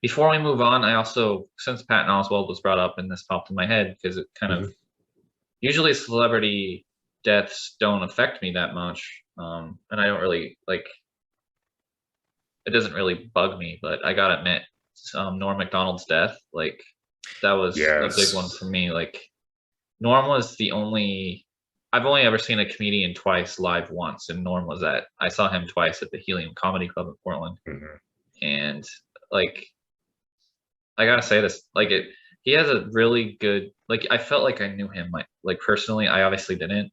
Before we move on, I also, since Patton Oswalt was brought up and this popped in my head because it kind of Mhm. usually celebrity deaths don't affect me that much, and I don't really like it doesn't really bug me. But I gotta admit, Norm Macdonald's death, like that was a big one Yes. for me. Like Norm was the only I've only ever seen a comedian twice live once, and Norm was at I saw him twice at the Helium Comedy Club in Portland, Mhm. and like I gotta say this, like it he has a really good like I felt like I knew him like personally. I obviously didn't,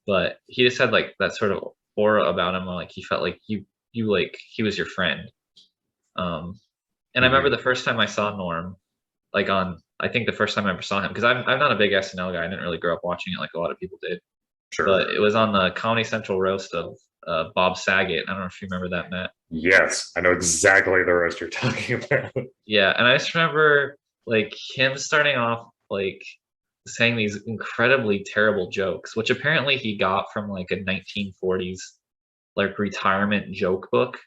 but he just had like that sort of aura about him, like he felt like you like he was your friend. Um, and I remember Mhm. the first time I saw Norm, like on I think the first time I ever saw him, because I'm not a big SNL guy. I didn't really grow up watching it like a lot of people did, Sure. but it was on the Comedy Central roast of Bob Saget. I don't know if you remember that, Matt. Yes, I know exactly the rest you're talking about. Yeah, and I just remember like him starting off like saying these incredibly terrible jokes, which apparently he got from like a 1940s like retirement joke book.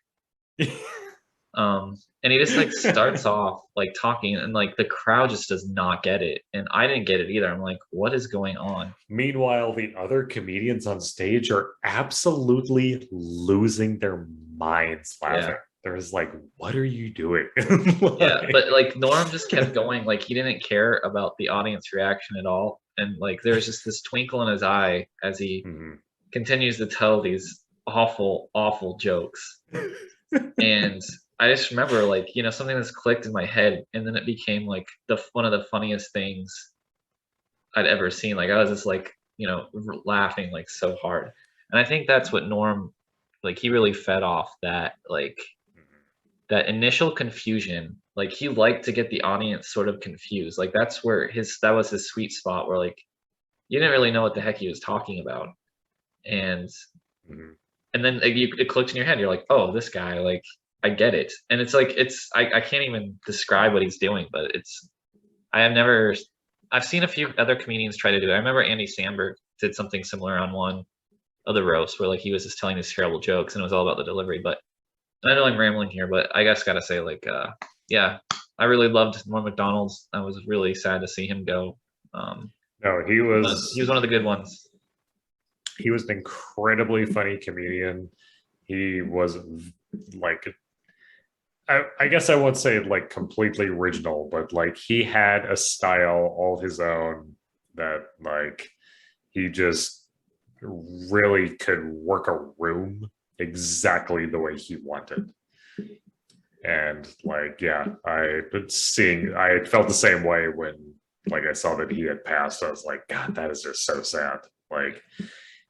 And he just like starts off like talking, and like the crowd just does not get it, and I didn't get it either. I'm like, what is going on? Meanwhile, the other comedians on stage are absolutely losing their minds laughing. Yeah, They're just like, what are you doing? yeah, Like, but like Norm just kept going, like he didn't care about the audience reaction at all, and like there was just this twinkle in his eye as he mhm. continues to tell these awful jokes. And I just remember like, something that's clicked in my head, and then it became like the one of the funniest things I'd ever seen. Like I was just like, laughing like so hard. And I think that's what Norm, like he really fed off that like that initial confusion. Like he liked to get the audience sort of confused. Like that's where his that was his sweet spot where like you didn't really know what the heck he was talking about. And Mhm. and then like, it clicked in your head. You're like, oh, this guy, like I get it. And it's like I can't even describe what he's doing, but I have never I've seen a few other comedians try to do it. I remember Andy Samberg did something similar on one of the roasts where like he was just telling these terrible jokes and it was all about the delivery. But I know I'm rambling here, but I guess gotta say like yeah, I really loved Norm Macdonald's. I was really sad to see him go. Um, No, he was one of the good ones. he was an incredibly funny comedian. He was like I guess I won't say like completely original, but like he had a style all his own that like he just really could work a room exactly the way he wanted. And like, yeah, I had felt the same way when like I saw that he had passed. I was like, God, that is just so sad. Like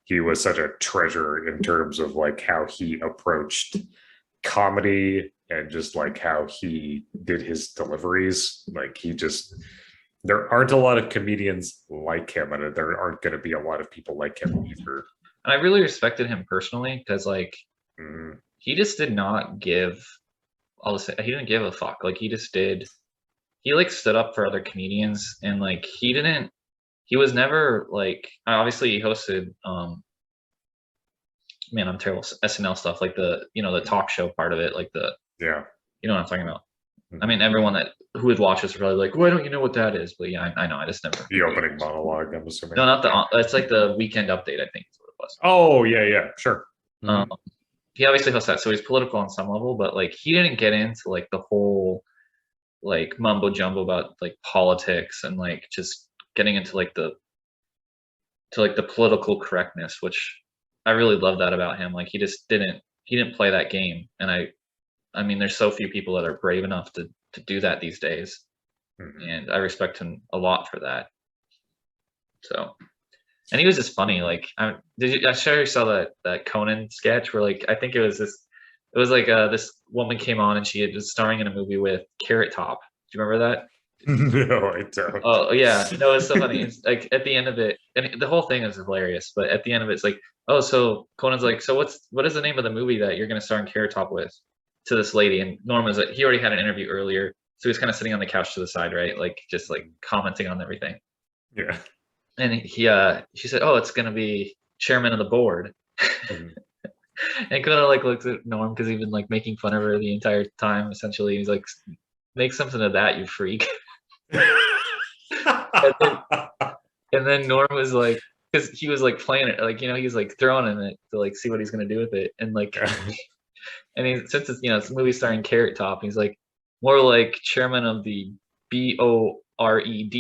he was such a treasure in terms of like how he approached comedy and just like how he did his deliveries. Like he just there aren't a lot of comedians like him, and there aren't going to be a lot of people like him either. And I really respected him personally because like Mm, he just did not give he didn't give a fuck. Like he like stood up for other comedians, and like he was never like obviously he hosted man, I'm terrible SNL stuff, like the talk show part of it, like yeah. you know what I'm talking about. I Mhm. mean, everyone that who would watch this are probably like, why don't you know what that is? But yeah, I know. I just never The really opening watched. monologue, I'm assuming. No, not it's like the Weekend Update, I think is what it was. Oh, yeah, yeah, sure. Um, Mhm. he obviously hosts that, so he's political on some level, but like he didn't get into like the whole like mumbo jumbo about like politics and like just getting into like the political correctness, which I really love that about him. Like he didn't play that game, and I mean, there's so few people that are brave enough to do that these days, Mhm. and I respect him a lot for that. So, and he was just funny. Like, I'm sure you saw that Conan sketch where like I think it was like this woman came on and she was starring in a movie with Carrot Top. Do you remember that? No, I don't. Oh yeah, no, it's so funny. It's like at the end of it, and the whole thing is hilarious. But at the end of it, it's like, oh, so Conan's like, so what is the name of the movie that you're gonna star in Carrot Top with? To this lady, and Norman's like, he already had an interview earlier, so he's kind of sitting on the couch to the side, right, like just like commenting on everything. Yeah. And she said, oh, it's gonna be chairman of the board, Mhm. and Conan like looks at Norm because he's been like making fun of her the entire time, essentially. He's like, make something of that, you freak. And then, and then Norm was like, because he was like playing it, like, he's like throwing in it to like see what he's gonna do with it, and like, and he, since it's it's a movie starring Carrot Top, he's like more like chairman of the BORED.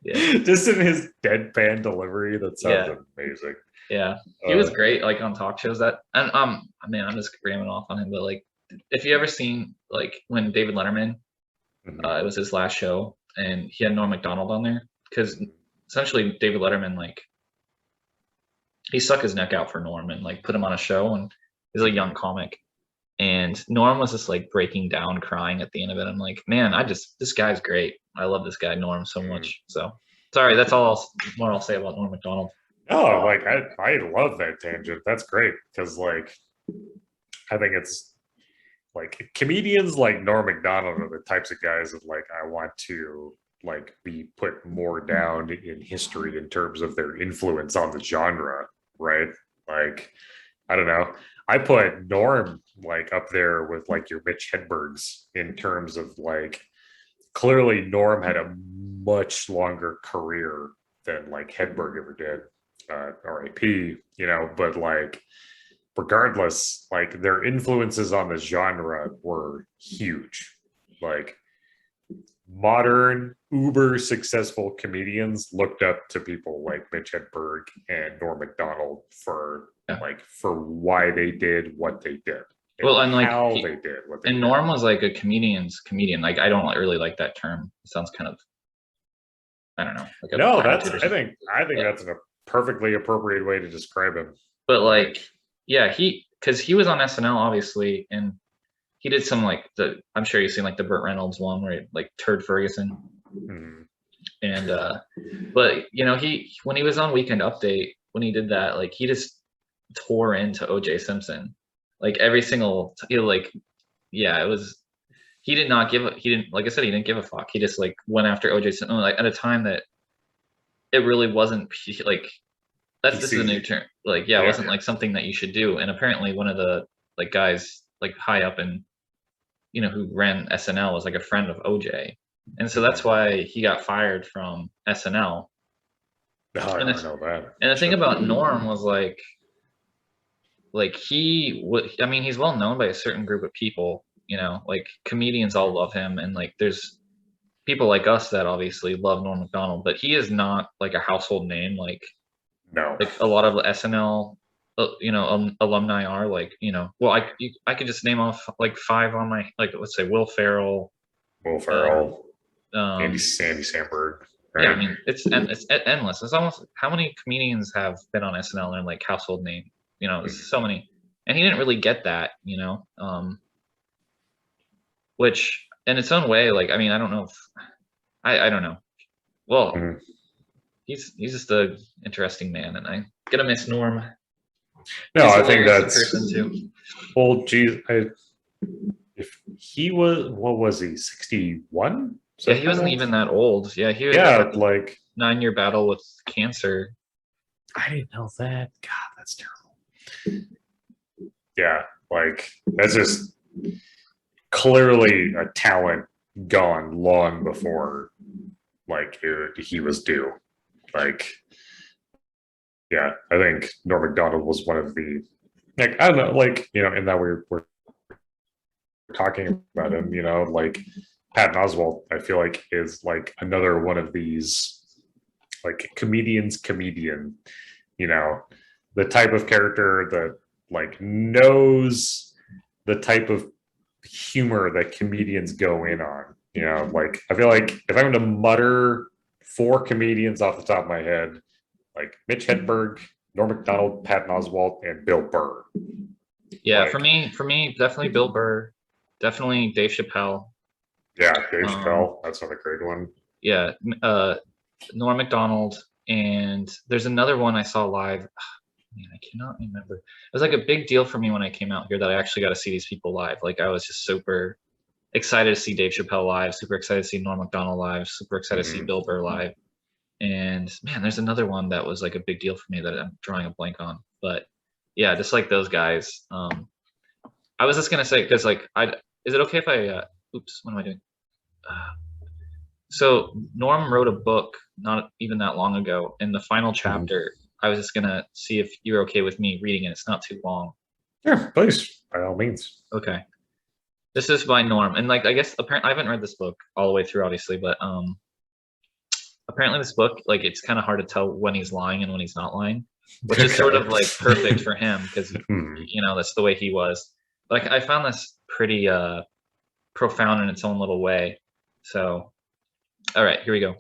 Yeah, Just in his deadpan delivery, that sounds yeah, amazing. yeah. He was great, like on talk shows. That and man, I'm just ramming off on him, but like, if you ever seen like when David Letterman, Mhm. it was his last show, and he had Norm Macdonald on there, because essentially David Letterman, like, he stuck his neck out for Norm and like put him on a show, and he's a young comic, and Norm was just like breaking down, crying at the end of it. I'm like, man, this guy's great. I love this guy Norm so much. So sorry, that's all more I'll say about Norm Macdonald. Oh, like I love that tangent. That's great because like I think it's like comedians like Norm Macdonald are the types of guys that like I want to like be put more down in history in terms of their influence on the genre, right? Like I don't know. I put Norm like up there with like your Mitch Hedbergs in terms of like clearly Norm had a much longer career than like Hedberg ever did. RIP, but like regardless, like their influences on the genre were huge. Like modern uber successful comedians looked up to people like Mitch Hedberg and Norm Macdonald for for why they did what they did. Well, and like how they did what they and did. Norm was like a comedian's comedian. Like, I don't really like that term. It sounds kind of, I don't know. Like no, that's I think that's a perfectly appropriate way to describe him. But like, yeah, because he was on SNL obviously, and he did some like I'm sure you've seen like the Burt Reynolds one where he, like Turd Ferguson, and but he when he was on Weekend Update, when he did that, like he just tore into OJ Simpson, like every single like, yeah, it was, he didn't, like I said, he didn't give a fuck. He just like went after OJ Simpson, like at a time that it really wasn't like, this is a new term, like, yeah, it wasn't like something that you should do. And apparently one of the like guys like high up in who ran SNL was like a friend of OJ, and so that's why he got fired from SNL. Oh, I know that. And the thing about Norm was like he would, I mean, he's well known by a certain group of people, like comedians all love him, and like there's people like us that obviously love Norm Macdonald, but he is not like a household name like a lot of SNL alumni are, like, well, I could just name off like 5 on my, like, let's say Will Ferrell, Andy Samberg. Right? Yeah, I mean, it's endless. It's almost, how many comedians have been on SNL and like household name? There's so many, and he didn't really get that, which in its own way, like, I mean, I don't know if I don't know. Well, he's just a interesting man, and I gonna miss Norm. No, I think that's person too. Well, geez, if he was, what was he, 61? Yeah, he wasn't even that old. Yeah, he had like 9-year battle with cancer. I didn't know that. God, that's terrible. Yeah, like that's just clearly a talent gone long before like he was due. Like, yeah, I think Norm Macdonald was one of the, like, I don't know, like, in that we're talking about him, like Patton Oswalt, I feel like is like another one of these like comedian, the type of character that like knows the type of humor that comedians go in on. Like I feel like if I'm going to mutter 4 comedians off the top of my head, like Mitch Hedberg, Norm Macdonald, Patton Oswalt, and Bill Burr. Yeah, like, for me, definitely Bill Burr, definitely Dave Chappelle. Yeah, Dave Chappelle. That's another great one. Yeah, Norm Macdonald, and there's another one I saw live. Man, I cannot remember. It was like a big deal for me when I came out here that I actually got to see these people live. Like, I was just super excited to see Dave Chappelle live, super excited to see Norm Macdonald live, super excited to see Bill Burr live. And man, there's another one that was like a big deal for me that I'm drawing a blank on. But Yeah, just like those guys. I was just gonna say because like is it okay if I oops, what am I doing? So Norm wrote a book not even that long ago. In the final chapter, I was just gonna see if you're okay with me reading it. It's not too long. Yeah, please, by all means. Okay. This is by Norm, and like I guess apparently I haven't read this book all the way through, obviously, but apparently this book like it's kind of hard to tell when he's lying and when he's not lying, which is sort of like perfect for him because you know that's the way he was. Like I found this pretty profound in its own little way. So, all right, here we go.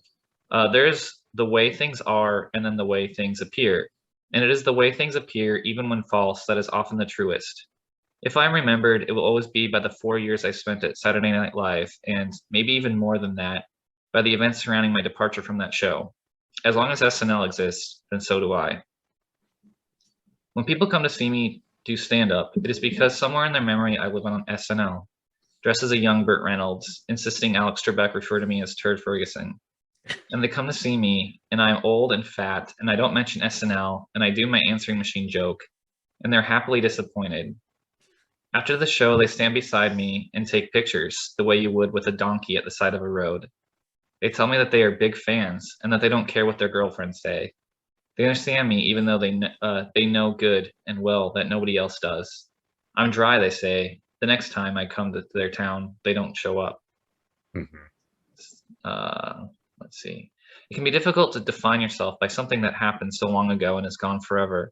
There's the way things are, and then the way things appear, and it is the way things appear, even when false, that is often the truest. If I am remembered, it will always be by the 4 years I spent at Saturday Night Live, and maybe even more than that, by the events surrounding my departure from that show. As long as SNL exists, then so do I. When people come to see me do stand-up, it is because somewhere in their memory I live on SNL, dressed as a young Burt Reynolds, insisting Alex Trebek refer to me as Turd Ferguson. And they come to see me, and I'm old and fat, and I don't mention SNL, and I do my answering machine joke, and they're happily disappointed. After the show, they stand beside me and take pictures, the way you would with a donkey at the side of a road. They tell me that they are big fans and that they don't care what their girlfriends say. They understand me even though they know good and well that nobody else does. I'm dry, they say. The next time I come to their town, they don't show up. Let's see. It can be difficult to define yourself by something that happened so long ago and is gone forever.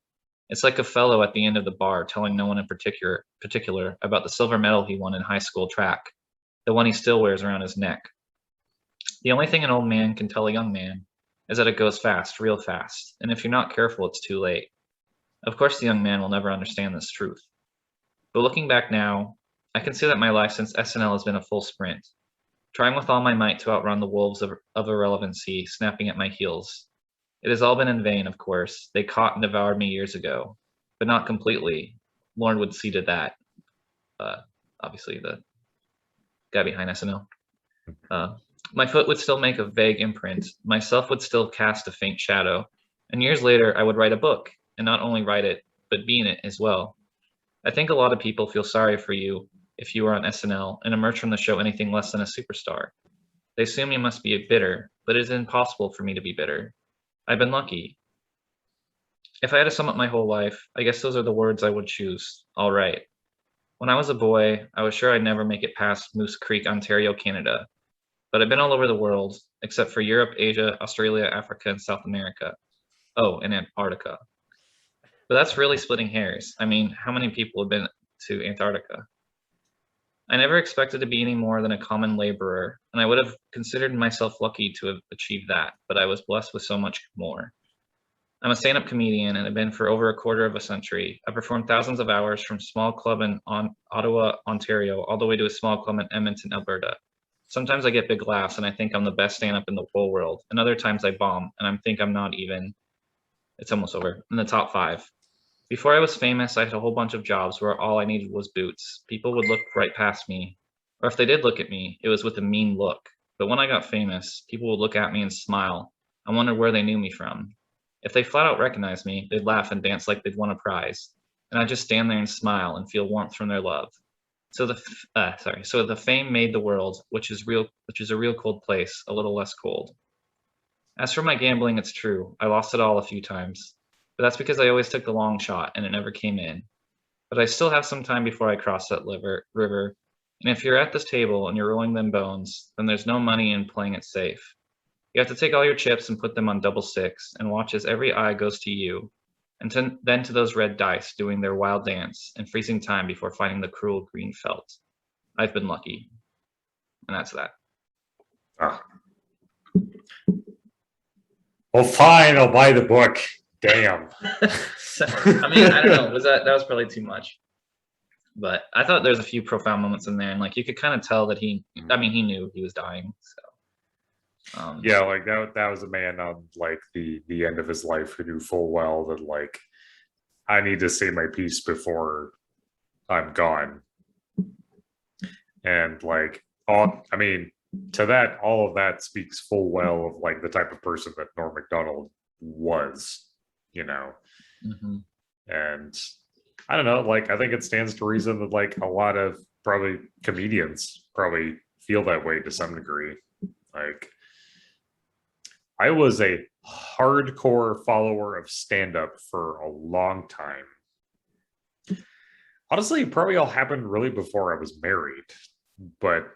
It's like a fellow at the end of the bar telling no one in particular about the silver medal he won in high school track, the one he still wears around his neck. The only thing an old man can tell a young man is that it goes fast, real fast, and if you're not careful, it's too late. Of course, the young man will never understand this truth. But looking back now, I can see that my life since SNL has been a full sprint, trying with all my might to outrun the wolves of irrelevancy snapping at my heels. It has all been in vain, of course. They caught and devoured me years ago, but not completely. Lauren would see to that. Obviously, the guy behind SNL. My foot would still make a vague imprint. Myself would still cast a faint shadow. And years later, I would write a book, and not only write it, but be in it as well. I think a lot of people feel sorry for you if you are on SNL and emerge from the show anything less than a superstar. They assume you must be bitter, but it is impossible for me to be bitter. I've been lucky. If I had to sum up my whole life, I guess those are the words I would choose. All right. When I was a boy, I was sure I'd never make it past Moose Creek, Ontario, Canada. But I've been all over the world, except for Europe, Asia, Australia, Africa, and South America. Oh, and Antarctica. But that's really splitting hairs. I mean, how many people have been to Antarctica? I never expected to be any more than a common laborer, and I would have considered myself lucky to have achieved that, but I was blessed with so much more. I'm a stand-up comedian and have been for over a quarter of a century. I performed thousands of hours from small club in Ottawa, Ontario, all the way to a small club in Edmonton, Alberta. Sometimes I get big laughs and I think I'm the best stand-up in the whole world, and other times I bomb and I think I'm not even, it's almost over, in the top 5. Before I was famous, I had a whole bunch of jobs where all I needed was boots. People would look right past me, or if they did look at me, it was with a mean look. But when I got famous, people would look at me and smile. I wondered where they knew me from. If they flat out recognized me, they'd laugh and dance like they'd won a prize, and I'd just stand there and smile and feel warmth from their love. So the fame made the world, which is a real cold place, a little less cold. As for my gambling, it's true. I lost it all a few times. But that's because I always took the long shot and it never came in. But I still have some time before I cross that river. And if you're at this table and you're rolling them bones, then there's no money in playing it safe. You have to take all your chips and put them on double six and watch as every eye goes to you, and then to those red dice doing their wild dance and freezing time before finding the cruel green felt. I've been lucky. And that's that. Ah. Well, fine, I'll buy the book. Damn. I mean, I don't know. That was probably too much. But I thought there's a few profound moments in there, and like you could kind of tell that he knew he was dying. So yeah, like that was a man on like the end of his life who knew full well that like I need to say my piece before I'm gone. And like all of that speaks full well of like the type of person that Norm Macdonald was, you know. Mm-hmm. And I don't know, like I think it stands to reason that like a lot of probably comedians probably feel that way to some degree. Like I was a hardcore follower of stand-up for a long time. Honestly, it probably all happened really before I was married, but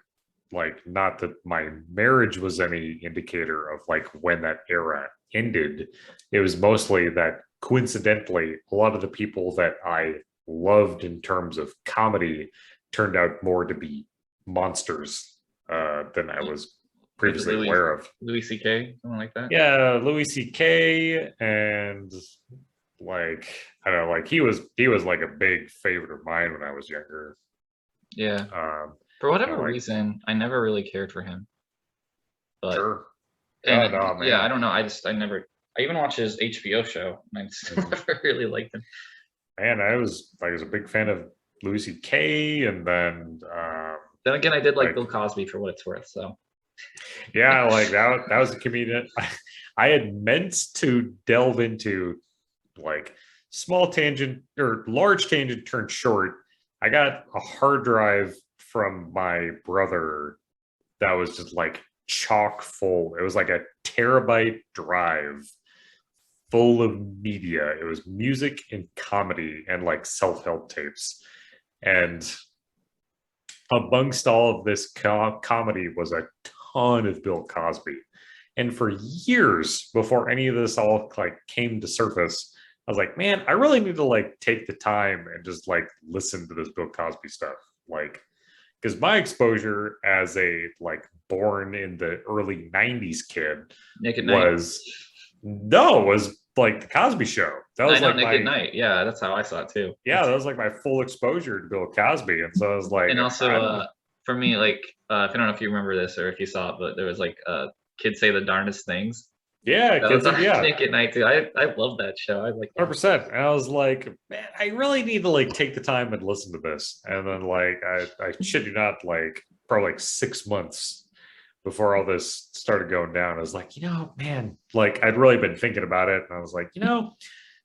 like not that my marriage was any indicator of like when that era ended. It was mostly that coincidentally, a lot of the people that I loved in terms of comedy turned out more to be monsters than I was Was it previously aware of. Louis C.K. something like that? Yeah, Louis C.K. and like I don't know, like he was like a big favorite of mine when I was younger. Yeah. Um, For whatever like reason, I never really cared for him. But sure, oh and no, yeah, I man. don't know. I never. I even watched his HBO show, and I just Mhm. never really liked him. Man, I was a big fan of Louis C.K. and then Then again, I did like like Bill Cosby for what it's worth. So yeah, like that was a comedian. I had meant to delve into like small tangent or large tangent turned short. I got a hard drive from my brother that was just like chock full. It was like a terabyte drive full of media. It was music and comedy and like self-help tapes. And amongst all of this comedy was a ton of Bill Cosby. And for years before any of this all like came to surface, I was like, man, I really need to like take the time and just like listen to this Bill Cosby stuff. Like, because my exposure as a like born in the early 90s kid Nick at Night. was no, was like the Cosby show. That I was know like Nick at my Night. Yeah, that's how I saw it too. yeah, that was like my full exposure to Bill Cosby. And so I was like, And also, I'm for me, like, I don't know if you remember this or if you saw it, but there was like kids say the darndest things. yeah, That was kids, on yeah, Nick at Night too. I love that show. I like that. 100%. And I was like, man, I really need to like take the time and listen to this. And then like I shit you not, like probably like 6 months before all this started going down, I was like, man, like I'd really been thinking about it. And I was like,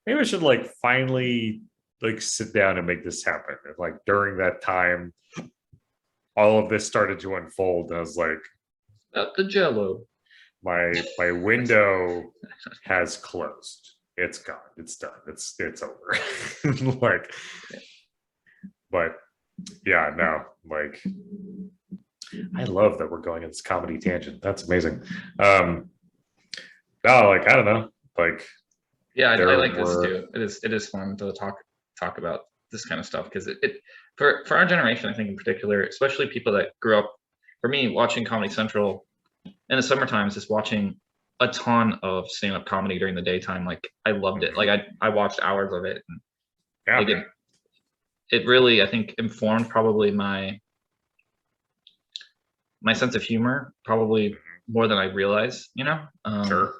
maybe I should like finally like sit down and make this happen. And like during that time, all of this started to unfold. And I was like, The Jello. my window has closed. It's gone. It's done. It's over. Like, but yeah, no, like I love that we're going in this comedy tangent. That's amazing. No, like I don't know. Like Yeah, I there like this were too. It is fun to talk about this kind of stuff because it for our generation, I think in particular, especially people that grew up. For me, watching Comedy Central in the summer times, just watching a ton of stand-up comedy during the daytime. Like I loved it. Like I watched hours of it. And yeah, like it really I think informed probably my sense of humor probably more than I realized. sure.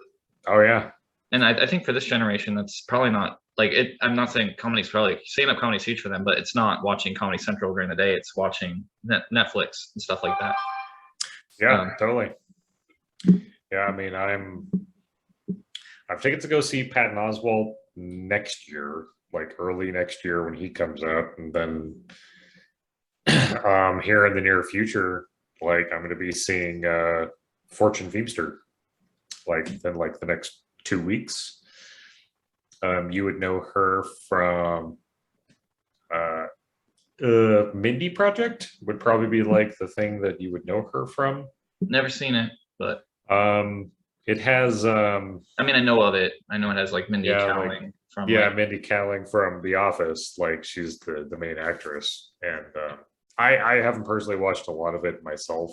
Oh yeah. And I think for this generation, that's probably not like it. I'm not saying comedy's probably stand-up comedy's huge for them, but it's not watching Comedy Central during the day. It's watching Netflix and stuff like that. Yeah, totally. Yeah, I mean I've taken to go see Patton Oswalt next year, like early next year when he comes out, and then here in the near future, like I'm going to be seeing Fortune Feimster, like in like the next 2 weeks. You would know her from uh, Mindy Project would probably be like the thing that you would know her from. Never seen it, but It has I mean I know of it. I know it has like Mindy yeah, like Kaling from yeah, like Mindy Kaling from The Office, like she's the main actress, and I haven't personally watched a lot of it myself.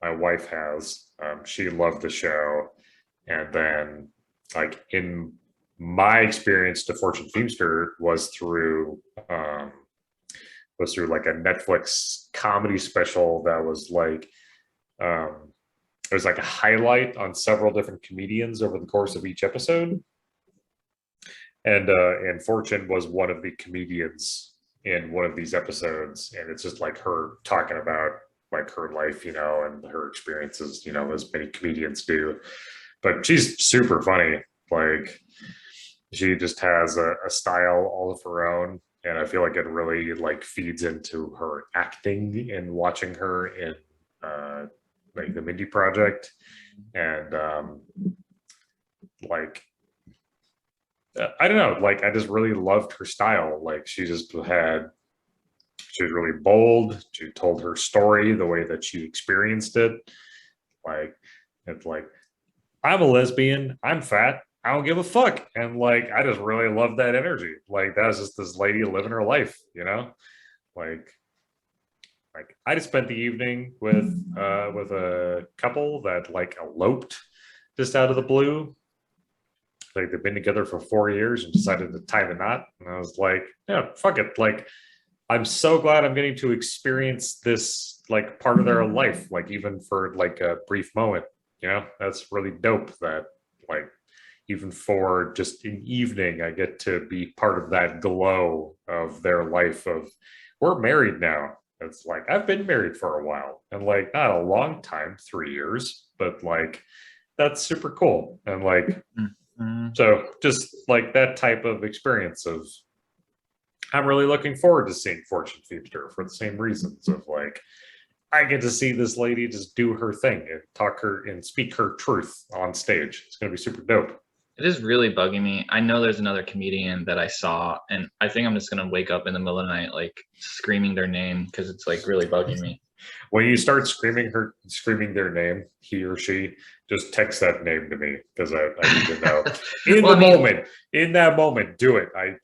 My wife has. She loved the show, and then like in my experience to Fortune Feimster um, was through like a Netflix comedy special that was like um, it was like a highlight on several different comedians over the course of each episode, and Fortune was one of the comedians in one of these episodes, and it's just like her talking about like her life, and her experiences, as many comedians do. But she's super funny. Like she just has a style all of her own, and I feel like it really like feeds into her acting and watching her in like the Mindy Project, and like I don't know, like I just really loved her style. Like she just had, she was really bold. She told her story the way that she experienced it. Like it's like, I'm a lesbian. I'm fat. I don't give a fuck. And like, I just really love that energy. Like that was just this lady living her life, you know? Like, like I just spent the evening with a couple that like eloped just out of the blue. Like they've been together for 4 years and decided to tie the knot. And I was like, yeah, fuck it. Like, I'm so glad I'm getting to experience this like part of their life, like even for like a brief moment. You know, that's really dope that like even for just an evening, I get to be part of that glow of their life of we're married now. It's like I've been married for a while and like not a long time, 3 years, but like that's super cool. And like Mm-hmm. so just like that type of experience of I'm really looking forward to seeing Fortune Feaster for the same reasons of like I get to see this lady just do her thing and talk her and speak her truth on stage. It's gonna be super dope. It is really bugging me. I know there's another comedian that I saw, and I think I'm just gonna wake up in the middle of the night like screaming their name because it's like really bugging me. When you start screaming their name, he or she, just text that name to me because I need to know. In Well, the I mean, moment, in that moment, do it. I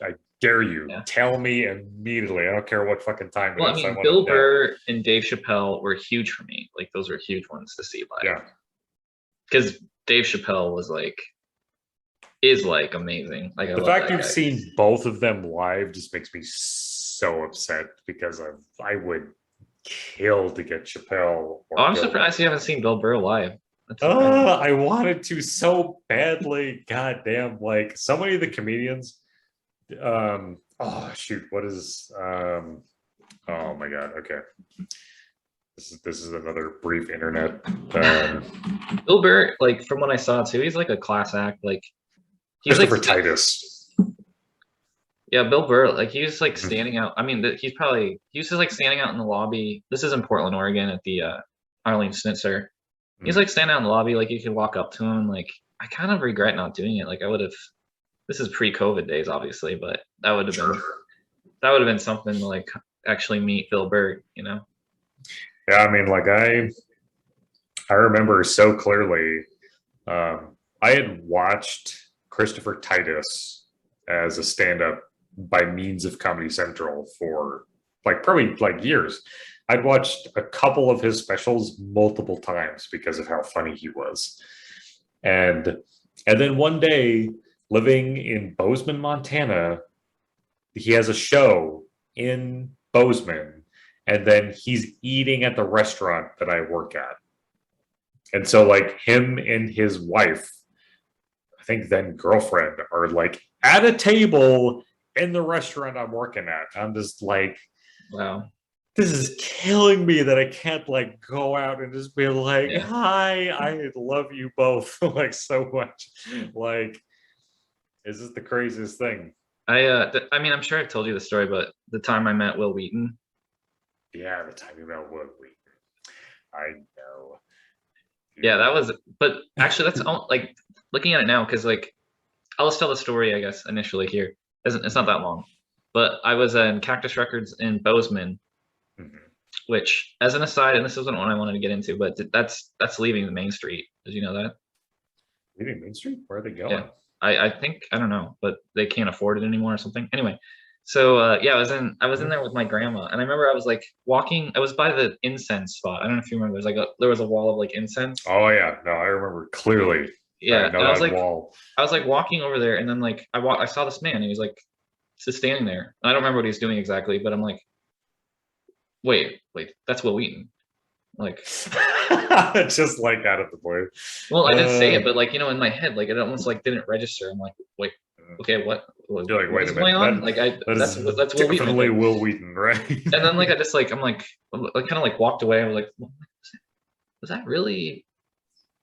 dare you. yeah. Tell me immediately. I don't care what fucking time it Well, I is. I mean, want Bill to know. Burr and Dave Chappelle were huge for me. Like those were huge ones to see live Yeah. because Dave Chappelle is like amazing. Like I The love fact that you've guy. seen both of them live just makes me so upset because I would kill to get Chappelle Oh, or I'm Bill. surprised you haven't seen Bill Burr live. That's surprising. I wanted to so badly. God damn, like so many of the comedians. Oh shoot, what is oh my god, okay. This is another brief internet. Bill Burr, like from what I saw too, he's like a class act. Like he's like Christopher Titus. yeah, Bill Burr, like he was like Mhm. standing out. I mean, he was just like standing out in the lobby. This is in Portland, Oregon, at the Arlene Schnitzer. He's like standing out in the lobby, like you could walk up to him. Like I kind of regret not doing it. Like I would have. This is pre-COVID days, obviously, but Sure. that would have been something to like actually meet Bill Burr. You know? Yeah, I mean, like I remember so clearly. I had watched Christopher Titus as a stand-up by means of Comedy Central for like probably like years. I'd watched a couple of his specials multiple times because of how funny he was. And and then one day, living in Bozeman, Montana, he has a show in Bozeman, and then he's eating at the restaurant that I work at. And so like him and his wife, I think then girlfriend, are like at a table in the restaurant I'm working at. I'm just like, Wow. this is killing me that I can't like go out and just be like, Yeah. hi, I love you both like so much. Like, is this the craziest thing? I mean, I'm sure I've told you the story, but the time I met Will Wheaton. Yeah, the timing about what we I know. Yeah, that was. But actually, that's like looking at it now because like I'll just tell the story, I guess, initially here. It's not that long, but I was in Cactus Records in Bozeman, Mhm. which, as an aside, and this isn't one I wanted to get into, but that's leaving the main street. Did you know that? Leaving Main Street? Where are they Yeah, going? I think I don't know, but they can't afford it anymore or something. Anyway, so yeah, I was in there with my grandma, and I remember I was like walking. I was by the incense spot. I don't know if you remember. There was a wall of like incense. Oh yeah, no, I remember clearly. I Yeah, know and that wall. I was like walking over there, and then like I saw this man. He was like just standing there. I don't remember what he was doing exactly, but I'm like, wait, that's Will Wheaton. Like, Just like out of the blue. well, I didn't say it, but like in my head, like it almost like didn't register. I'm like, wait, okay, You're like, what wait a is going minute, on? Like that is that's Will Wheaton right definitely there. Will Wheaton, right? And then like I just like I kind of like walked away. I was like, was that really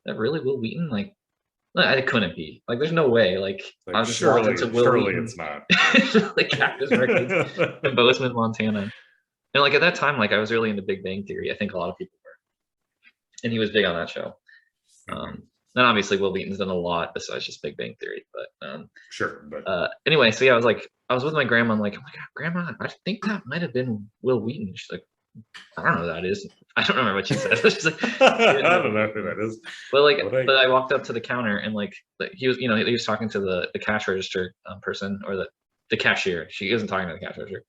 Will Wheaton? Like, I couldn't be. Like, there's no way. Like, I Like, just walked surely, into Will surely Wheaton, it's not. like Cactus Records in Bozeman, Montana. And like at that time, like I was really into Big Bang Theory. I think a lot of people were, and he was big on that show. Mhm. And obviously, Will Wheaton's done a lot besides just Big Bang Theory. But Sure, but anyway, so yeah, I was with my grandma. I'm like, oh my god, grandma, I think that might have been Will Wheaton. She's like, I don't know who that is. I don't remember what she said. She's like, she didn't I know don't who know Will who Wheaton that was. is. But like, But I but I walked up to the counter and like he was, he was talking to the cash register person or the cashier. She wasn't talking to the cash register.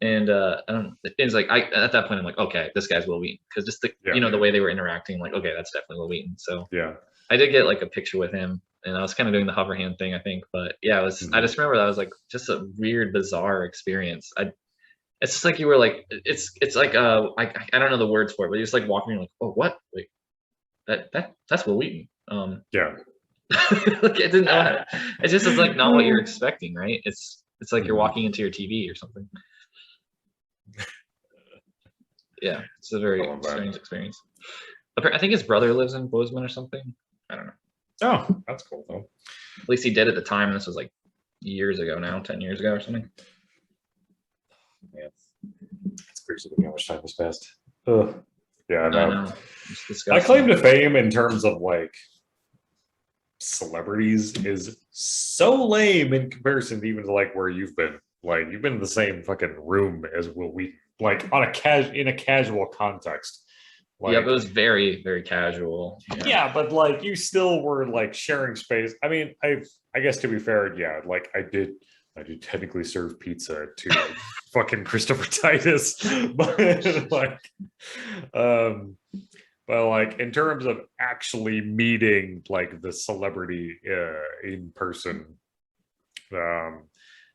And I don't. It's like I at that point I'm like, okay, this guy's Will Wheaton because just the yeah, the way they were interacting, like, okay, that's definitely Will Wheaton. So yeah. I did get like a picture with him, and I was kind of doing the hover hand thing, I think. But yeah, it was. I Mhm. just remember that was like just a weird, bizarre experience. It's just like you were like, it's like I don't know the words for it, but you're just like walking, you're like, oh, what? Like that's Will Wheaton. Yeah. Like it didn't know how to, it's just it's like not what you're expecting, right? It's like you're Mhm. walking into your TV or something. Yeah, it's a I very love that. strange experience. I think his brother lives in Bozeman or something. I don't know. Oh, that's cool though. At least he did at the time. And this was like years ago now, 10 years ago or something. Yeah. It's crazy to me how much time has passed. Ugh. Yeah, I I know. know. It's My claim disgusting. to fame in terms of like celebrities is so lame in comparison to even to like where you've been. Like you've been in the same fucking room as Will Wheaton, like on in a casual context. Yep, it Like, was very, very casual. Yeah. yeah, but like you still were like sharing space. I mean, I guess to be fair, yeah, like I did technically serve pizza to fucking Christopher Titus, but like um but like in terms of actually meeting like the celebrity in person, um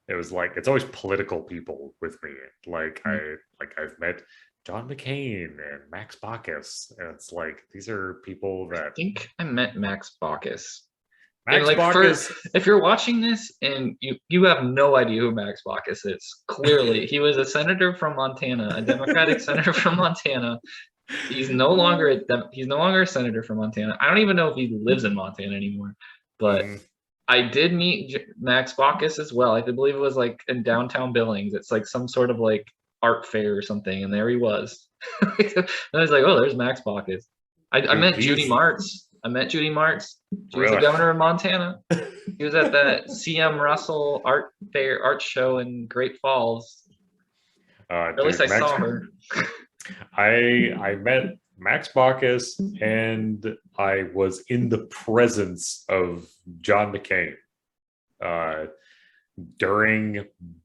it was like it's always political people with me. Like I've met John McCain and Max Baucus. And it's like these are people I that think I met Max Baucus. And Max like for Baucus. if you're watching this and you have no idea who Max Baucus is, clearly he was a senator from Montana, a Democratic senator from Montana. He's no longer a senator from Montana. I don't even know if he lives in Montana anymore. But Mhm. I did meet Max Baucus as well. I believe it was like in downtown Billings. It's like some sort of like art fair or something, and there he was. And I was like, oh, there's Max Baucus. I Dude, met Judy these Martz. I met Judy Martz. She was the really governor of Montana. She was at the CM Russell art fair art show in Great Falls. Or at least I dude, Max saw her. I met Max Baucus and I was in the presence of John McCain uh, during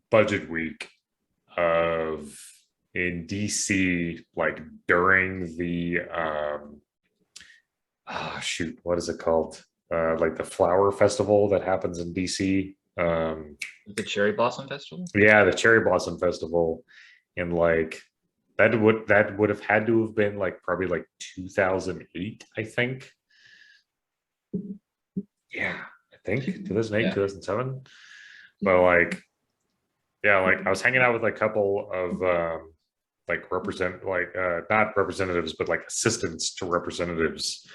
budget week of in DC, like during the shoot, what is it called? Like the flower festival that happens in DC. The Cherry Blossom Festival. Yeah, the Cherry Blossom Festival, and like that would have had to have been like probably like 2008, I think. Yeah, I think 2008, Yeah. 2007. But like, yeah, like I was hanging out with a couple of like not representatives, but like assistants to representatives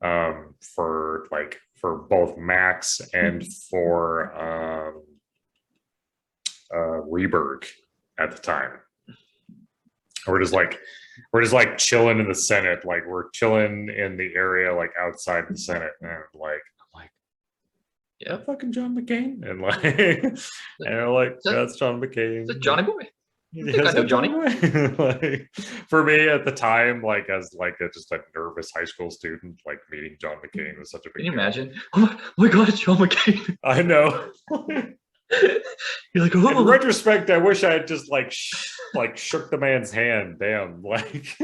for both Max and for Reberg at the time. We're just like chilling in the Senate, like we're chilling in the area like outside the Senate, and like I'm like, yeah, fucking John McCain, and like, and they're like, that's John McCain. Johnny Boy. I think I Yes, know that's Johnny. like, for me at the time, like as like just a nervous high school student, like meeting John McCain was such a big Can you deal. imagine? Oh my God, it's John McCain. I know. You're like, In oh. retrospect, I wish I had just like shook the man's hand. Damn, like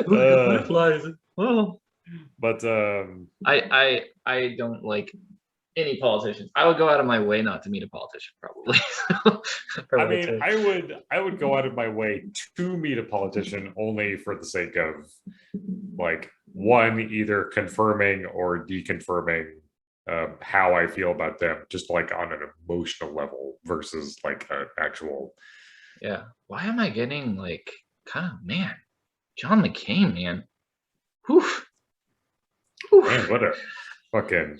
Butterflies. Oh. but I don't like any politicians. I would go out of my way not to meet a politician, probably. I mean, I would go out of my way to meet a politician only for the sake of like one, either confirming or deconfirming how I feel about them, just like on an emotional level versus like an actual. Yeah. Why am I getting like kind of man? John McCain, man. Whew. Man, what a fucking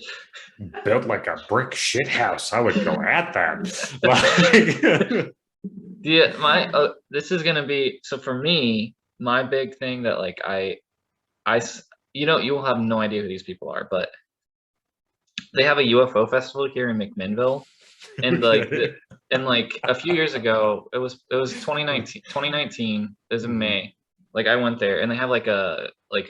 built like a brick shit house, I would go at that. Like, Yeah, this is gonna be so for me. My big thing that like you know, you will have no idea who these people are, but they have a UFO festival here in McMinnville, and okay. and like a few years ago, it was 2019. It was in Mhm. May. Like I went there, and they have like a what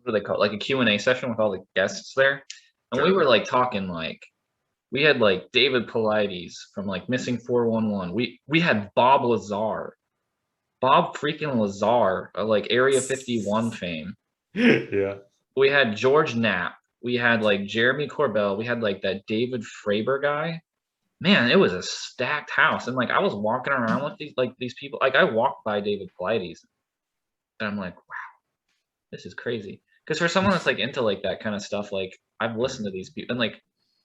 do they call it? Like a Q&A session with all the guests there, and we Sure. were like talking like we had like David Pilates from like Missing 411. We had Bob Lazar, Bob freaking Lazar, like Area 51 fame. Yeah. We had George Knapp. We had like Jeremy Corbell. We had like that David Fravor guy. Man, it was a stacked house. And like I was walking around with these people. Like I walked by David Pilates and I'm like, wow, this is crazy. Because for someone that's like into like that kind of stuff, like I've listened to these people and like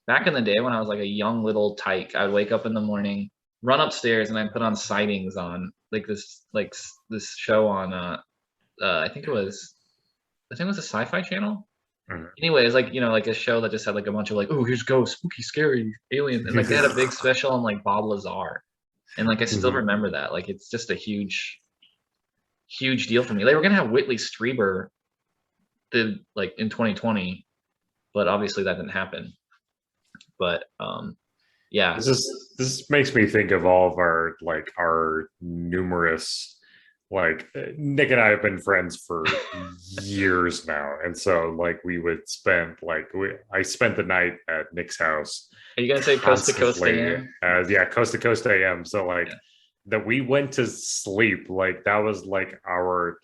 back in the day when I was like a young little tyke, I'd wake up in the morning, run upstairs, and I'd put on sightings on this show on I think it was a Sci-Fi Channel. Mhm. Anyways, like like a show that just had like a bunch of like, oh, here's ghosts, spooky, scary aliens, and like they had a big special on like Bob Lazar, and like I still Mhm. remember that. Like it's just a huge deal for me. They were gonna have Whitley Strieber did like in 2020, but obviously that didn't happen. But yeah, This makes me think of all of our numerous Nick and I have been friends for years now, and so like we would spend I spent the night at Nick's house are you gonna say Coast to Coast constantly. AM? Yeah, coast to coast AM. So Yeah. that we went to sleep, like that was like our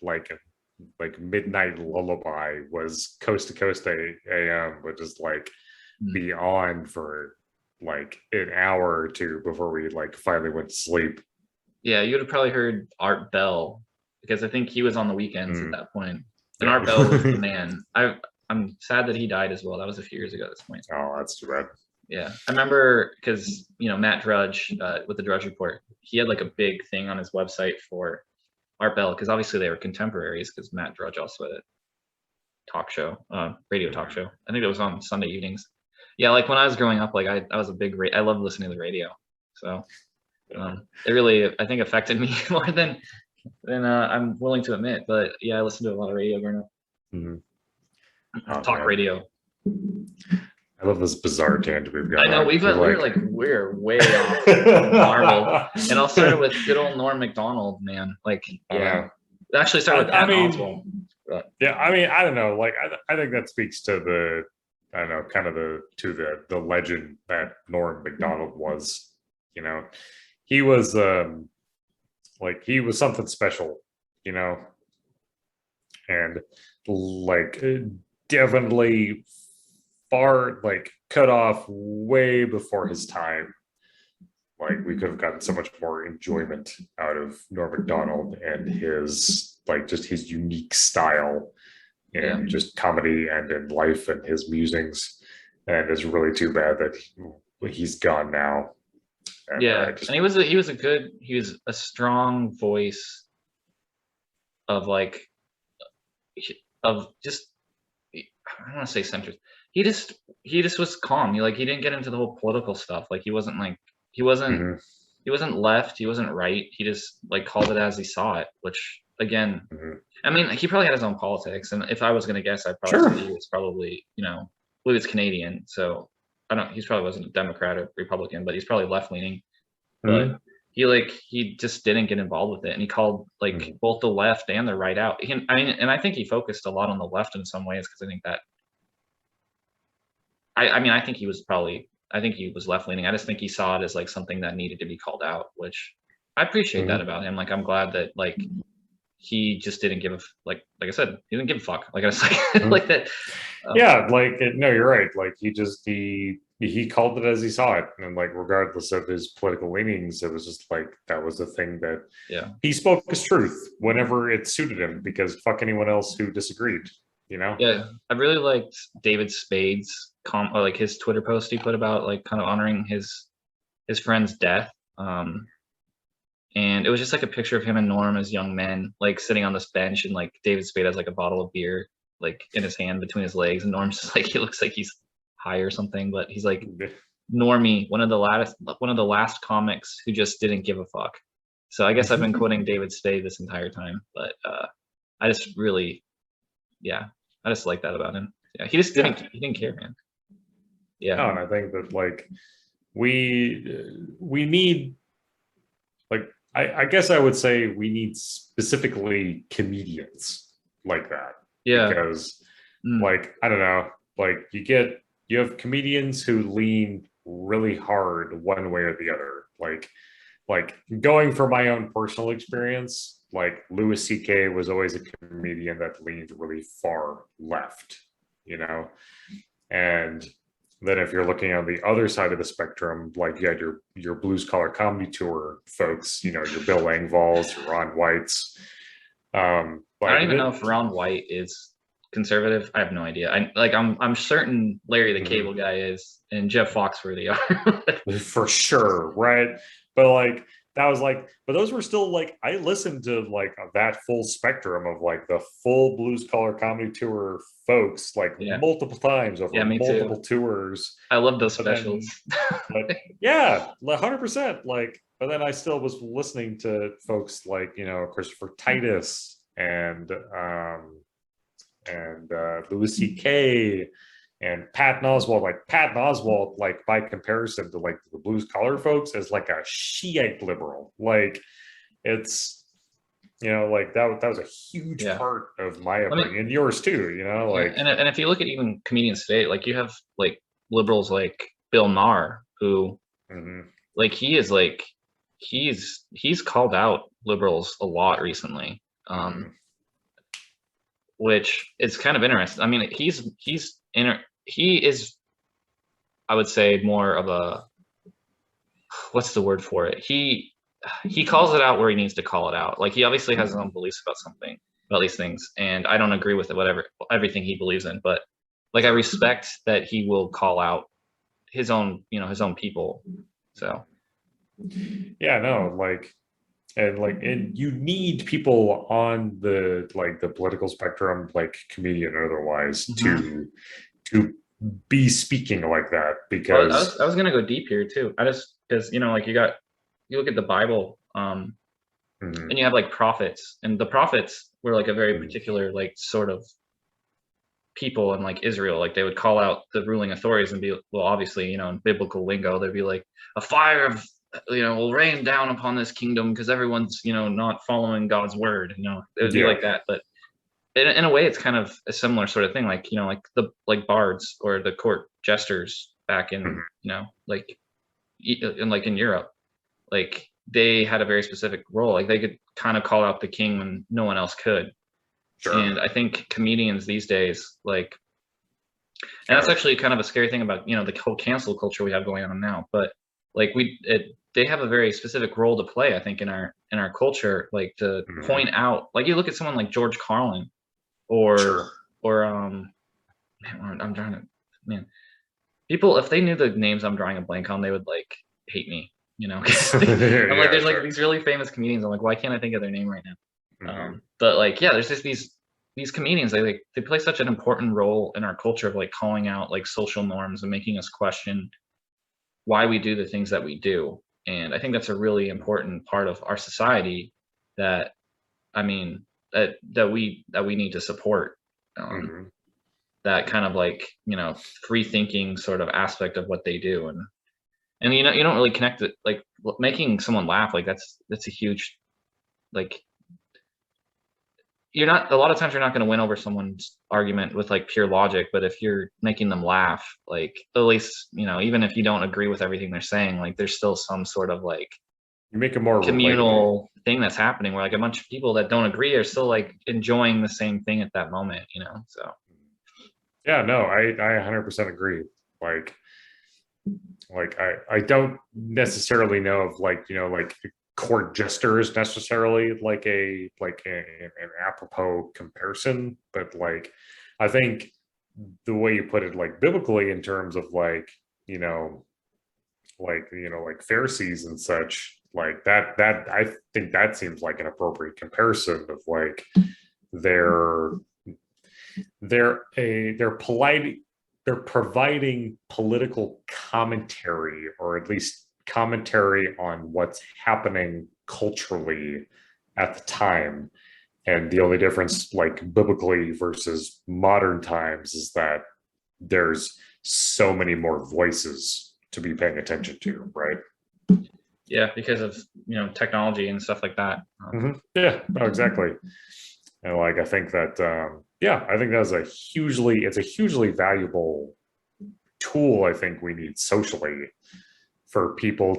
midnight lullaby was coast to coast AM, which is like Mm. be on for like an hour or two before we like finally went to sleep. Yeah, you would have probably heard Art Bell because I think he was on the weekends at Mm, that point. And yeah. Art Bell was the man. I'm sad that he died as well. That was a few years ago at this point. Oh, that's too bad. Yeah, I remember because Matt Drudge with the Drudge Report, he had like a big thing on his website for Art Bell because obviously they were contemporaries because Matt Drudge also had a talk show, radio talk show. I think it was on Sunday evenings. Yeah, like when I was growing up, like I was a big I loved listening to the radio, so it really I think affected me more than I'm willing to admit. But yeah, I listened to a lot of radio growing up, Mhm. Oh talk man, radio. I love this bizarre tangent we've I got know on. we're way off Marvel. It all started with good old Norm Macdonald, man. Like, I yeah, know. it actually started with I Patton mean, Oswalt. But yeah, I mean, I don't know. Like, I think that speaks to I don't know, kind of the legend that Norm Macdonald was. You know, he was he was something special. You know, and like definitely far cut off way before his time. Like we could have gotten so much more enjoyment out of Norm Macdonald and his just his unique style yeah, in just comedy and in life and his musings. And it's really too bad that he's gone now. And yeah, and he was a strong voice of like of just I don't want to say centrist. He just he just was calm. He didn't get into the whole political stuff. Like he wasn't mhm, he wasn't left, he wasn't right. He just like called it as he saw it, which again, mhm. I mean, he probably had his own politics. And if I was gonna guess, I'd probably Sure. say he was probably, I believe it's Canadian. So I don't he's probably wasn't a Democrat or Republican, but he's probably left leaning. But Mhm, he just didn't get involved with it. And he called like mhm, both the left and the right out. I mean, and I think he focused a lot on the left in some ways because I think that I mean, I think he was left leaning. I just think he saw it as like something that needed to be called out, which I appreciate that mhm. about him. Like I'm glad that like he just didn't give a like I said, he didn't give a fuck. Like I was like Mhm. like that. Yeah, no, you're right. Like he called it as he saw it, and like regardless of his political leanings, it was just like that was the thing that Yeah. he spoke his truth whenever it suited him because fuck anyone else who disagreed, you know? Yeah. I really liked David Spade's or like his Twitter post he put about like kind of honoring his friend's death. And it was just like a picture of him and Norm as young men, like sitting on this bench, and like David Spade has like a bottle of beer, like in his hand between his legs, and Norm's just like he looks like he's high or something, but he's like Normie, one of the last comics who just didn't give a fuck. So I guess I've been quoting David Spade this entire time, but I just really, yeah, I just like that about him. Yeah, he just didn't care, man. Yeah. No, and I think that like we need like I guess I would say we need specifically comedians like that. Yeah. Because like I don't know, like you have comedians who lean really hard one way or the other. Like going from my own personal experience, like Louis C.K. was always a comedian that leaned really far left, you know? And then if you're looking on the other side of the spectrum, like you had your blues collar comedy tour folks, you know, your Bill Engvalls, your Ron Whites. I don't even know if Ron White is conservative. I have no idea. I'm certain Larry the Cable Guy is, and Jeff Foxworthy are. For sure, right? But like that was like, but those were still like I listened to like that full spectrum of like the full blues collar comedy tour folks like multiple times over multiple tours. I love those specials. But yeah, 100%. Like, but then I still was listening to folks like, you know, Christopher Titus and Louis C.K. and Patton Oswalt. Like Patton Oswalt, like by comparison to like the blues collar folks, is like a Shiite liberal. Like it's, you know, like that was a huge part of my upbringing, and yours too, you know, like and if you look at even comedians today, like you have like liberals like Bill Maher, who like he is like he's called out liberals a lot recently, which is kind of interesting. I mean, he is, I would say, more of a, what's the word for it? He calls it out where he needs to call it out. Like he obviously has his own beliefs about these things, and I don't agree with it, everything he believes in, but like I respect that he will call out his own, you know, his own people. So yeah, no, like and you need people on the like the political spectrum, like comedian or otherwise, to be speaking like that, because I was gonna go deep here too. Because you know, like you look at the Bible, and you have like prophets, and the prophets were like a very particular like sort of people in like Israel. Like they would call out the ruling authorities and be, well, obviously, you know, in biblical lingo, they'd be like, a fire of, you know, will rain down upon this kingdom because everyone's, you know, not following God's word. You know, it would be like that. But in a way, it's kind of a similar sort of thing. Like, you know, like bards or the court jesters back in, you know, like in Europe, like they had a very specific role. Like they could kind of call out the king when no one else could. Sure. And I think comedians these days, like, and that's actually kind of a scary thing about, you know, the whole cancel culture we have going on now. But like they have a very specific role to play, I think, in our culture, like to point out, like you look at someone like George Carlin, or I'm trying to, man, people, if they knew the names I'm drawing a blank on, they would like hate me, you know. I'm like, there's like these really famous comedians. I'm like, why can't I think of their name right now? But like, yeah, there's just these comedians. They play such an important role in our culture of like calling out like social norms and making us question why we do the things that we do. And I think that's a really important part of our society that, I mean, that we need to support. That kind of like, you know, free thinking sort of aspect of what they do. And you know, you don't really connect it, like making someone laugh, like that's a huge, like, a lot of times you're not going to win over someone's argument with like pure logic, but if you're making them laugh, like at least, you know, even if you don't agree with everything they're saying, like there's still some sort of like you make a more communal thing that's happening where like a bunch of people that don't agree are still like enjoying the same thing at that moment, you know. So yeah, no, I 100% agree. Like I don't necessarily know of like, you know, like court jesters necessarily like an apropos comparison, but like I think the way you put it, like biblically, in terms of like, you know, like Pharisees and such, like that I think that seems like an appropriate comparison of like their, they're providing political commentary, or at least commentary on what's happening culturally at the time. And the only difference, like biblically versus modern times, is that there's so many more voices to be paying attention to, right? Yeah, because of technology and stuff like that. Yeah, no, exactly. And like I think that I think that's it's a hugely valuable tool. I think we need socially for people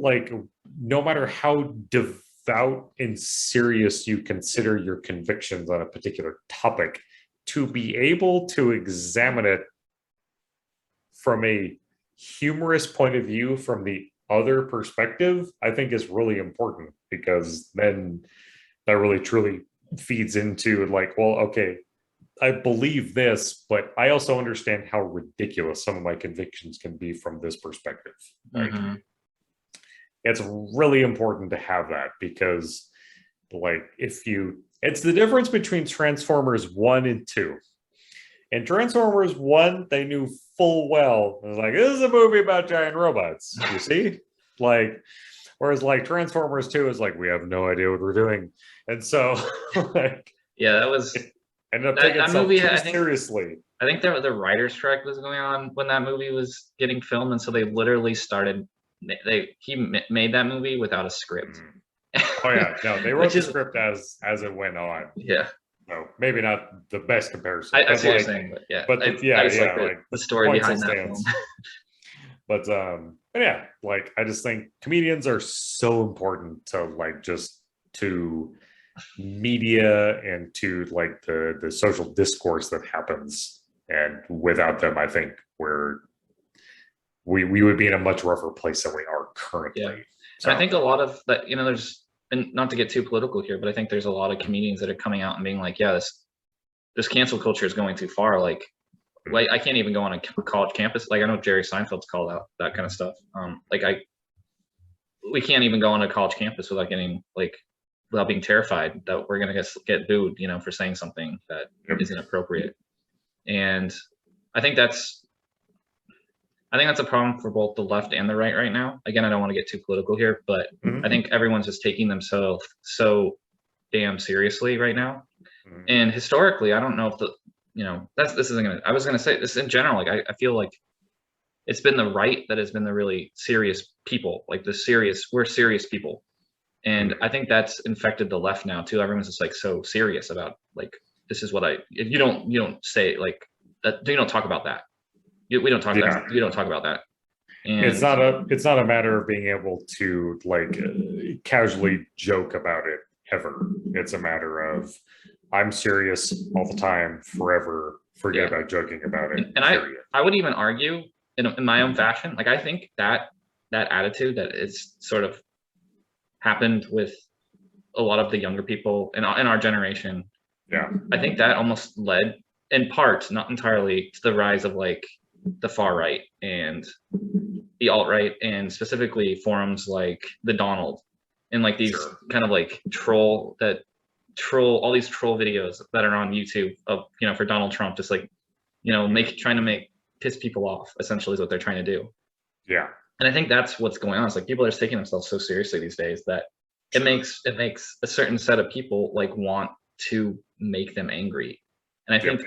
like, no matter how devout and serious you consider your convictions on a particular topic, to be able to examine it from a humorous point of view from the other perspective, I think is really important, because then that really truly feeds into like, well, okay, I believe this, but I also understand how ridiculous some of my convictions can be from this perspective. Like, it's really important to have that, because like it's the difference between Transformers 1 and 2. In Transformers 1, they knew full well, it was like, this is a movie about giant robots, you see? Like, whereas like Transformers 2 is like, we have no idea what we're doing. And so like, yeah, that was ended up taking itself movie, too seriously. I think the writer's strike was going on when that movie was getting filmed, and so they literally he made that movie without a script. Oh yeah, no, they wrote the script as it went on. Yeah. No, maybe not the best comparison. I see what you're saying, but yeah. But like the story behind that film. But yeah, like I just think comedians are so important to like just to media and to like the social discourse that happens. And without them, I think we would be in a much rougher place than we are currently. Yeah. So I think a lot of that, there's, and not to get too political here, but I think there's a lot of comedians that are coming out and being like, yeah, this cancel culture is going too far. Like I can't even go on a college campus. Like I know Jerry Seinfeld's called out that kind of stuff. We can't even go on a college campus without being terrified that we're going to get booed, for saying something that isn't appropriate. And I think that's a problem for both the left and the right now. Again, I don't want to get too political here, but I think everyone's just taking themselves so damn seriously right now. And historically, I don't know if I was gonna say this in general. Like I feel like it's been the right that has been the really serious people, like we're serious people. And I think that's infected the left now too. Everyone's just like so serious about like, this is what if you don't say like that, you don't talk about that. We don't talk about you don't talk about that. And it's not a matter of being able to like casually joke about it ever. It's a matter of I'm serious all the time, forever. Forget about joking about it. And I would even argue in my own fashion, like I think that attitude that is sort of happened with a lot of the younger people in our generation. Yeah, I think that almost led, in part, not entirely, to the rise of like the far right and the alt-right, and specifically forums like the Donald and like these kind of like all these troll videos that are on YouTube of for Donald Trump, just like trying to piss people off, essentially is what they're trying to do. Yeah. And I think that's what's going on. It's like people are taking themselves so seriously these days that it makes a certain set of people like want to make them angry. And I think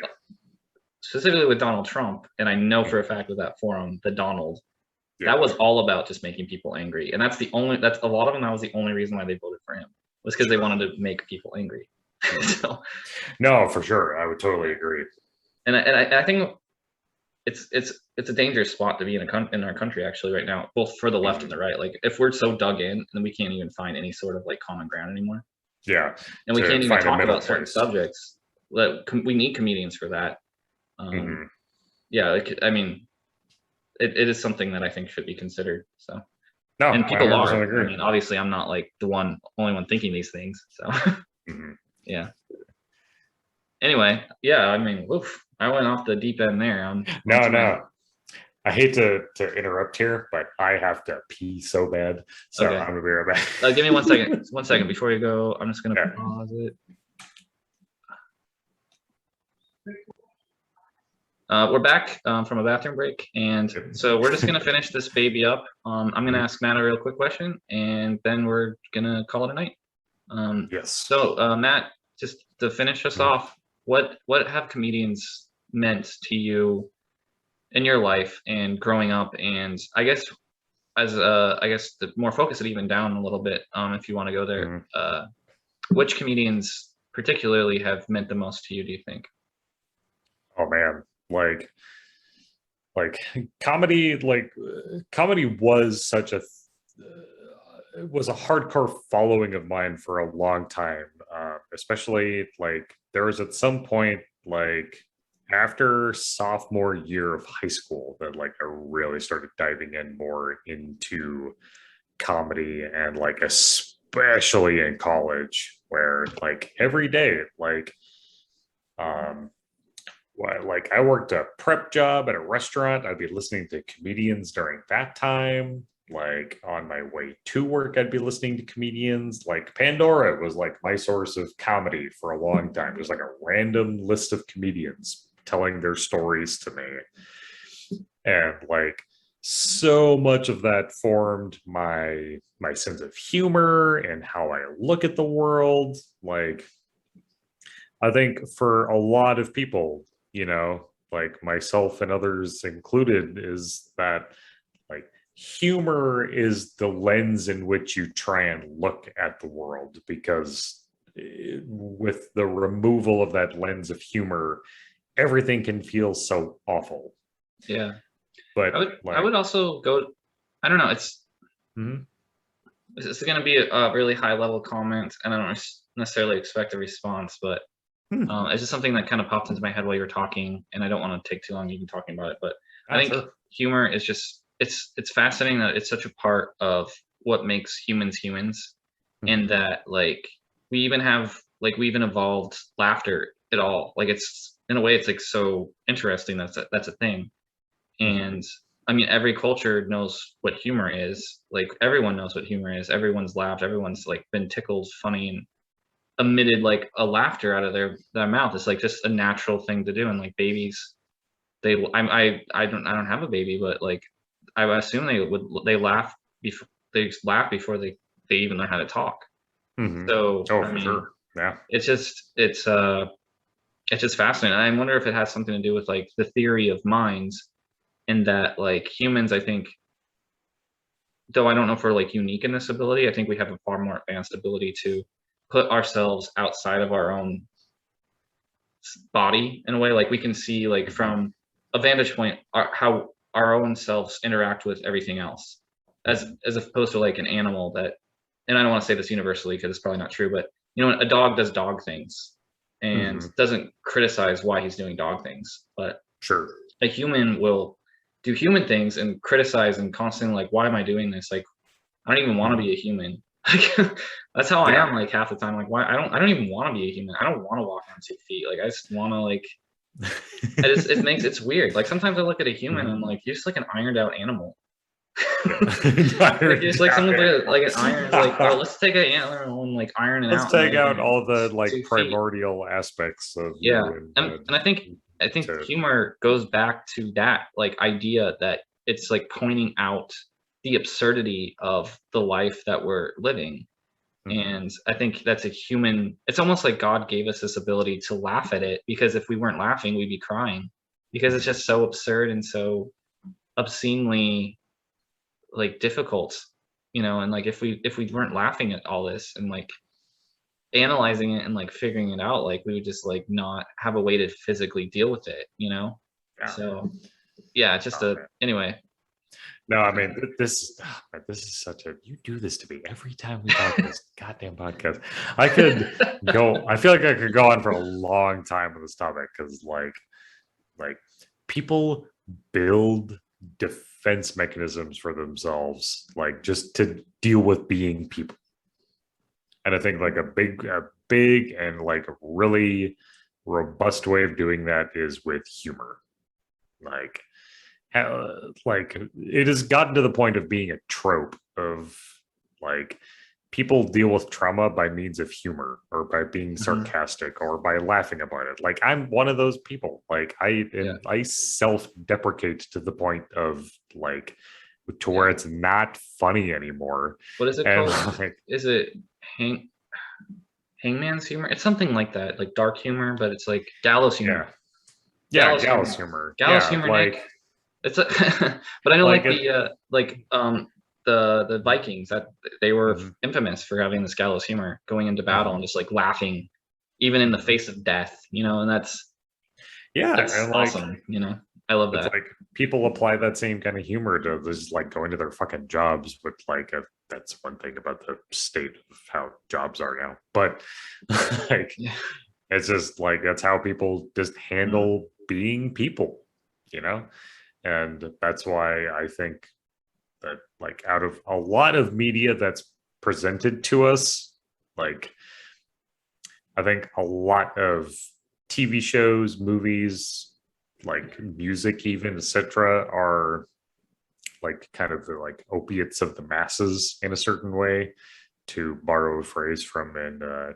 specifically with Donald Trump, and I know for a fact with that forum, the Donald, that was all about just making people angry. And that's a lot of them, that was the only reason why they voted for him, was because they wanted to make people angry. So, no, for sure. I would totally agree. And I think it's a dangerous spot to be in our country actually right now, both for the left and the right. Like if we're so dug in, then we can't even find any sort of like common ground anymore. Yeah. And we can't even talk about certain subjects. We need comedians for that. Yeah, I mean, it is something that I think should be considered. So, no, and people are. Agree. I mean, obviously, I'm not like the only one thinking these things. So, yeah. Anyway, yeah, I mean, I went off the deep end there. No. I hate to interrupt here, but I have to pee so bad. So I'm gonna be right back. Give me 1 second. 1 second before you go. I'm just gonna pause it. We're back from a bathroom break, and so we're just gonna finish this baby up. I'm gonna ask Matt a real quick question, and then we're gonna call it a night. Yes. So Matt, just to finish us off, what have comedians meant to you in your life and growing up? And I guess as I guess the more focus it even down a little bit, if you want to go there. Mhm. Which comedians particularly have meant the most to you, do you think? Oh man, like comedy, comedy was such a was a hardcore following of mine for a long time. Especially like there was at some point like after sophomore year of high school that like I really started diving in more into comedy, and like especially in college where like every day um like I worked a prep job at a restaurant. I'd be listening to comedians during that time. Like on my way to work, I'd be listening to comedians. Like Pandora was like my source of comedy for a long time. There's like a random list of comedians telling their stories to me. And like so much of that formed my sense of humor and how I look at the world. Like I think for a lot of people, like myself and others included, is that like humor is the lens in which you try and look at the world, because with the removal of that lens of humor, everything can feel so awful. Yeah. But I would also go. I don't know. Mhm. It's going to be a really high level comment, and I don't necessarily expect a response, but it's just something that kind of popped into my head while you were talking, and I don't want to take too long even talking about it. But I think Sure. humor is just it's fascinating that it's such a part of what makes humans humans, and that like we even evolved laughter at all. Like it's in a way it's like so interesting that's a thing. And I mean, every culture knows what humor is. Like everyone knows what humor is. Everyone's laughed. Everyone's like been tickled, funny, and emitted like a laughter out of their mouth. It's like just a natural thing to do. And like babies, I don't have a baby, but like I assume they laugh before they even learn how to talk. So Oh, I for mean, sure. Yeah. it's just fascinating. I wonder if it has something to do with like the theory of minds, in that like humans, I think, though I don't know if we're like unique in this ability, I think we have a far more advanced ability to put ourselves outside of our own body in a way. Like we can see like from a vantage point how our own selves interact with everything else, as opposed to like an animal that, and I don't want to say this universally because it's probably not true, but a dog does dog things and doesn't criticize why he's doing dog things, but Sure. a human will do human things and criticize and constantly like, why am I doing this? Like, I don't even want to be a human. That's how I am. Like half the time, like why I don't even want to be a human. I don't want to walk on 2 feet. Like I just want to like. It's weird. Like sometimes I look at a human and I'm like, you're just like an ironed out animal. Like it's like someone like an iron. Like, oh, let's take an antler and like iron it Let's out. take out like, all the like 2 feet. primordial aspects of Yeah, you, and I think to humor goes back to that like idea that it's like pointing out the absurdity of the life that we're living. And I think that's a human, it's almost like God gave us this ability to laugh at it, because if we weren't laughing, we'd be crying, because it's just so absurd and so obscenely like difficult, and like if we weren't laughing at all this and like analyzing it and like figuring it out, like we would just like not have a way to physically deal with it. Yeah. So yeah, just anyway. No, I mean this is such a, you do this to me every time we talk this goddamn podcast. I feel like I could go on for a long time with this topic, because like people build defense mechanisms for themselves, like just to deal with being people. And I think like a big and like really robust way of doing that is with humor. Like like it has gotten to the point of being a trope of like people deal with trauma by means of humor or by being Mhm. sarcastic or by laughing about it. Like I'm one of those people. Like Yeah, I self-deprecate to the point of like to where yeah. it's not funny anymore. What is it And called? like Is it hang hangman's humor? It's something like that, like dark humor, but it's like gallows humor. yeah. Yeah, Gallows gallows humor. humor. Gallows Yeah, humor, Nick. It's a but I know like like it. the Vikings that they were Mhm, infamous for having this gallows humor going into battle and mhm, just like laughing even in the mhm. face of death, and Yeah, that's and like awesome. I love it's that. like people apply that same kind of humor to just like going to their fucking jobs, but like that's one thing about the state of how jobs are now. But like Yeah. it's just like that's how people just Mm, handle being people, you know? And that's why I think that like out of a lot of media that's presented to us, like I think a lot of TV shows, movies, like music, even etc., are like kind of the like opiates of the masses in a certain way, to borrow a phrase from a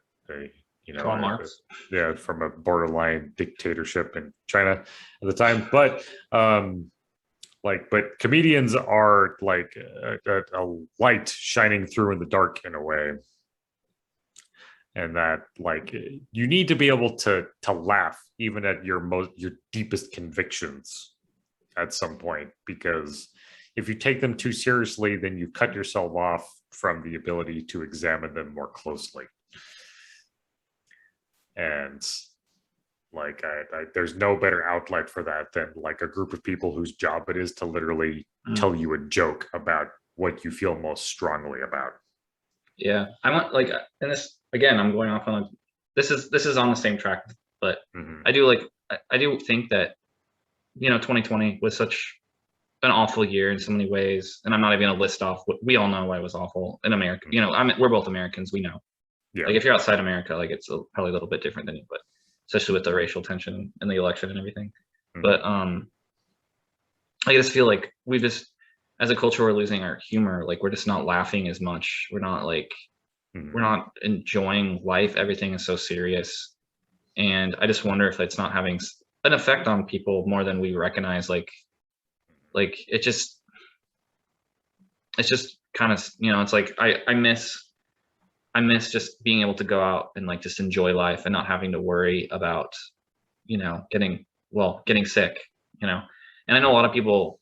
you know Karl Marx. yeah, from a borderline dictatorship in China at the time. But but comedians are like a light shining through in the dark in a way, and that like you need to be able to laugh even at your deepest convictions at some point, because if you take them too seriously, then you cut yourself off from the ability to examine them more closely. And like there's no better outlet for that than like a group of people whose job it is to literally Mm, tell you a joke about what you feel most strongly about. yeah. I want like and this again, I'm going off on a this is on the same track, but Mm-hmm. I do think that 2020 was such an awful year in so many ways, and I'm not even gonna list off what we all know why it was awful in America. We're both Americans, we know. Yeah. Like if you're outside America, like it's probably a little bit different than you, but especially with the racial tension and the election and everything. Mm-hmm. But I just feel like we just, as a culture, we're losing our humor. Like we're just not laughing as much. We're Mm-hmm. not enjoying life. Everything is so serious, and I just wonder if it's not having an effect on people more than we recognize. Like it's just kind of it's like I miss just being able to go out and like just enjoy life and not having to worry about getting sick you know and I know a lot of people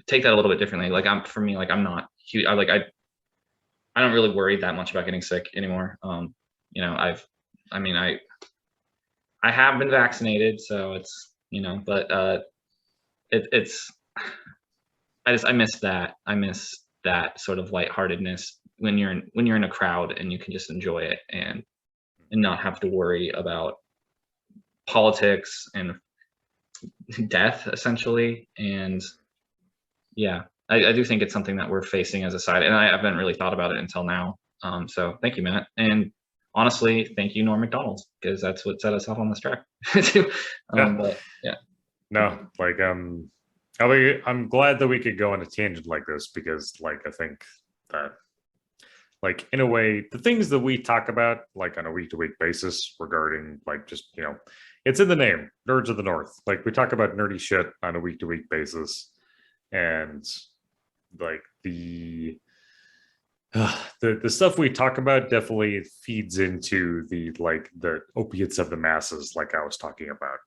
take that a little bit differently. Like for me, like I'm not huge. I don't really worry that much about getting sick anymore. I've I mean I have been vaccinated, so but it's I miss that. I miss that sort of lightheartedness when you're in a crowd and you can just enjoy it and not have to worry about politics and death essentially. And yeah, I do think it's something that we're facing as a side, and I haven't really thought about it until now. So thank you, Matt, and honestly, thank you, Norm Macdonald, because that's what set us off on this track. too. Yeah. But yeah, No, like I'm glad that we could go on a tangent like this, because like I think that like in a way the things that we talk about like on a week to week basis regarding like just it's in the name, nerds of the north. Like we talk about nerdy shit on a week to week basis, and like the stuff we talk about definitely feeds into the opiates of the masses, like I was talking about.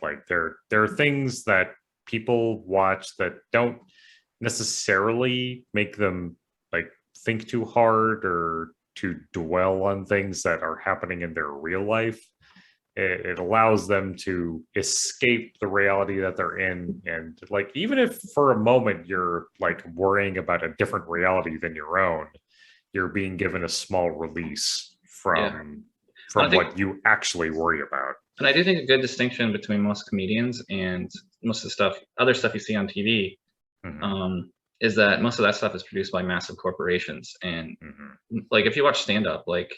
Like there are things that people watch that don't necessarily make them like think too hard or to dwell on things that are happening in their real life. It allows them to escape the reality that they're in, and like even if for a moment you're like worrying about a different reality than your own, you're being given a small release yeah. And I from think, what you actually worry about. and I do think a good distinction between most comedians and most of the other stuff you see on TV, Mm-hmm. um, is that most of that stuff is produced by massive corporations. And Mm-hmm. like if you watch stand up, like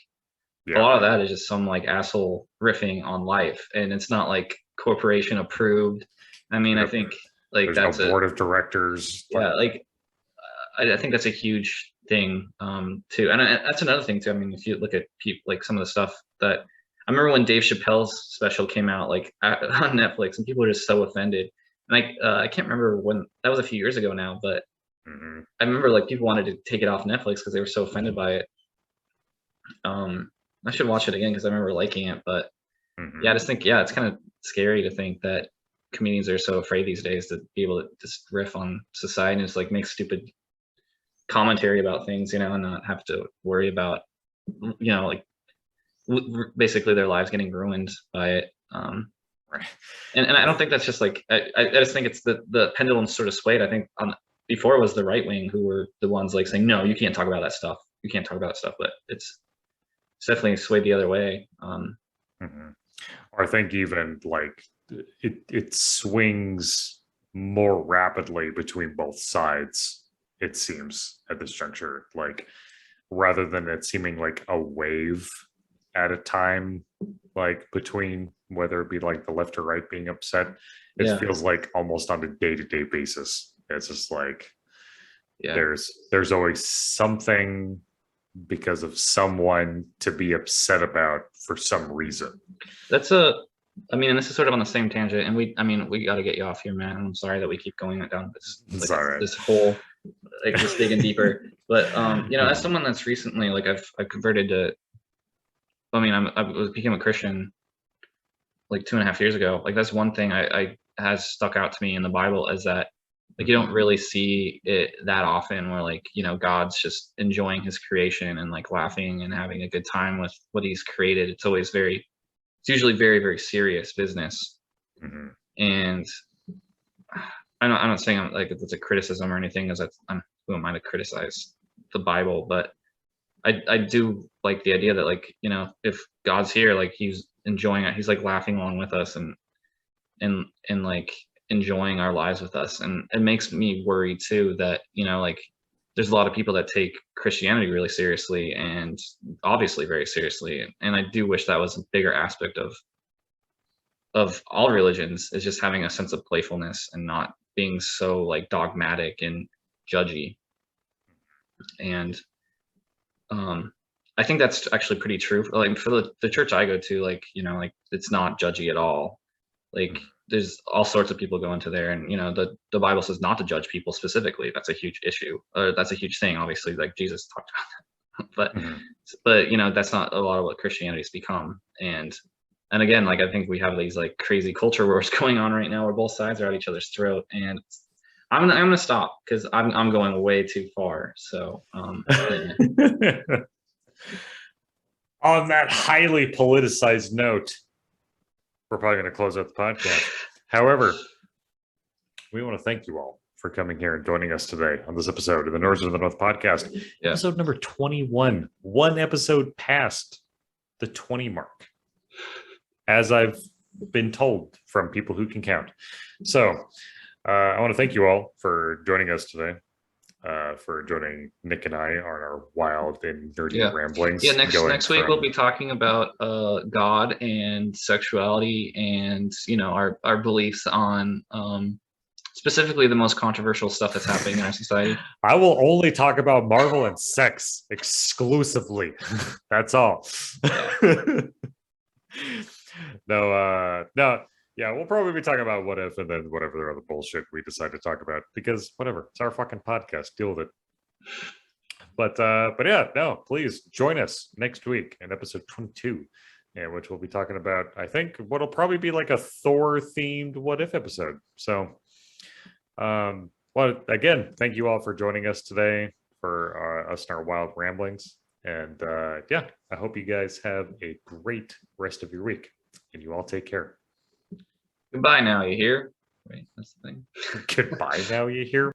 a Yeah, lot of that is just some like asshole riffing on life, and it's not like corporation approved. I mean, I yep. think like There's no that's a board of directors. yeah, like I think that's a huge thing too. And that's another thing too. I mean, if you look at people, like some of the stuff that I remember when Dave Chappelle's special came out, like on Netflix, and people were just so offended. And I can't remember when that was, a few years ago now, but I remember like people wanted to take it off Netflix because they were so offended by it. I should watch it again because I remember liking it, but yeah, I just think it's kind of scary to think that comedians are so afraid these days to be able to just riff on society and just like make stupid commentary about things, and not have to worry about, like basically their lives getting ruined by it. Right. And I don't think that's just like I just think it's the pendulum sort of swayed. I think before it was the right wing who were the ones like saying, no, you can't talk about that stuff. You can't talk about that stuff, but it's definitely swayed the other way. Or I think even like it swings more rapidly between both sides, it seems, at this juncture, like rather than it seeming like a wave at a time, like between whether it be like the left or right being upset, it feels like almost on a day-to-day basis. It's just like there's always something because of someone to be upset about for some reason. I mean, and this is sort of on the same tangent, and we got to get you off here, man. I'm sorry that we keep going down this whole like just digging deeper. But as someone that's recently like I've converted to, I became a Christian like 2.5 years ago. Like that's one thing I has stuck out to me in the Bible is that like you don't really see it that often where like God's just enjoying his creation and like laughing and having a good time with what he's created. It's usually very, very serious business. And I'm not saying I'm like it's a criticism or anything, as who am I to criticize the Bible, but I do like the idea that like if God's here, like he's enjoying it, he's like laughing along with us and like enjoying our lives with us. And it makes me worry too that like there's a lot of people that take Christianity really seriously and obviously very seriously, and I do wish that was a bigger aspect of all religions, is just having a sense of playfulness and not being so like dogmatic and judgy. And I think that's actually pretty true. Like for the church I go to, like like it's not judgy at all. Like there's all sorts of people going to there, and the Bible says not to judge people specifically. That's a huge issue. That's a huge thing. Obviously, like Jesus talked about that. But that's not a lot of what Christianity's become. And again, like I think we have these like crazy culture wars going on right now where both sides are at each other's throat, and I'm gonna stop because I'm going way too far. So on that highly politicized note, we're probably going to close out the podcast. However, we want to thank you all for coming here and joining us today on this episode of the North of the North podcast, episode number 21. One episode past the 20 mark, as I've been told from people who can count. So I want to thank you all for joining us today, for joining Nick and I on our wild and nerdy ramblings. Yeah, next week we'll be talking about God and sexuality and our beliefs on specifically the most controversial stuff that's happening in our society. I will only talk about Marvel and sex exclusively. That's all. No. Yeah, we'll probably be talking about what if and then whatever other bullshit we decide to talk about, because whatever, it's our fucking podcast. Deal with it. But yeah, no, please join us next week in episode 22, which we'll be talking about, I think, what'll probably be like a Thor themed what if episode. So, well, again, thank you all for joining us today for us and our wild ramblings. And yeah, I hope you guys have a great rest of your week, and you all take care. Goodbye now, you hear? Right, that's the thing. Goodbye now, you hear?